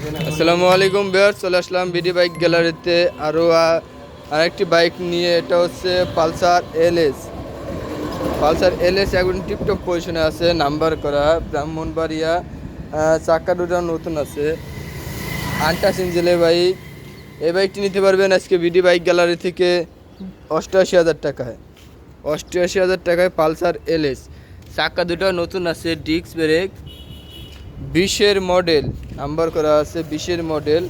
আসসালামু আলাইকুম ভিউয়ার্স, চলে আসলাম বিডি বাইক গ্যালারিতে আরেকটি বাইক নিয়ে। এটা হচ্ছে পালসার এলএস এখন টিপটপ পজিশনে আছে, নাম্বার করা, ব্রাহ্মণবাড়িয়া। চাকা দুটো নতুন আছে, আনটাচ ইঞ্জিনের বাইক। এই বাইকটি নিতে পারবেন আজকে বিডি বাইক গ্যালারি থেকে 88,000 টাকায়। 88,000 টাকায় পালসার এলএস। চাকা দুটো নতুন আছে, ডিস্ক ব্রেক, 20-এর মডেল, নাম্বার করা আছে 20-এর মডেল,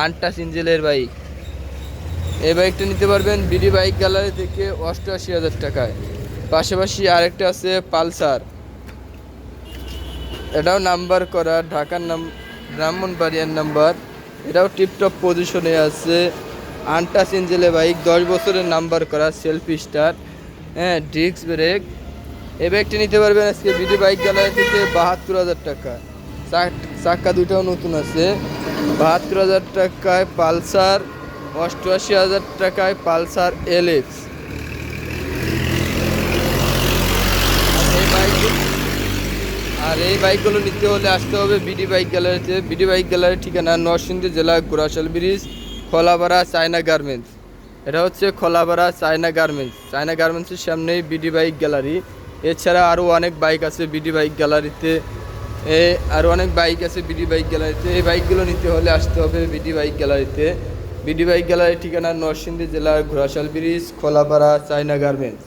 আনটাচ ইঞ্জিনের বাইক। এই বাইকটা নিতে পারবেন বিডি বাইক গ্যালারি থেকে 88,000 টাকায়। পাশাপাশি আরেকটা আছে পালসার, এটাও নাম্বার করা, ঢাকার ব্রাহ্মণবাড়িয়ার নাম্বার। এটাও টিপটপ পজিশনে আছে, আনটাচ ইঞ্জিনের বাইক, 10 বছরের নাম্বার করা, সেলফি স্টার্ট, ডিস্ক ব্রেক। এই বাইকটি নিতে পারবেন আজকে বিডি বাইক গ্যালারি থেকে 72,000 টাকা। চাকা দুটাও নতুন আছে, 72,000 টাকায় পালসার, 88,000 টাকায় পালসার এলএক্স। এই বাইকগুলো নিতে হলে আসতে হবে বিডি বাইক গ্যালারিতে। বিডি বাইক গ্যালারির ঠিকানা নরসিংদী জেলা Ghorashal bridge, Kholapara China garments. এটা হচ্ছে খোলাপাড়া চায়না গার্মেন্টসের সামনেই বিডি বাইক গ্যালারি। এছাড়া আরও অনেক বাইক আছে বিডি বাইক গ্যালারিতে, এই বাইকগুলো নিতে হলে আসতে হবে বিডি বাইক গ্যালারিতে। বিডি বাইক গ্যালারির ঠিকানা নরসিংদী জেলার Ghorashal bridge, Kholapara China garments.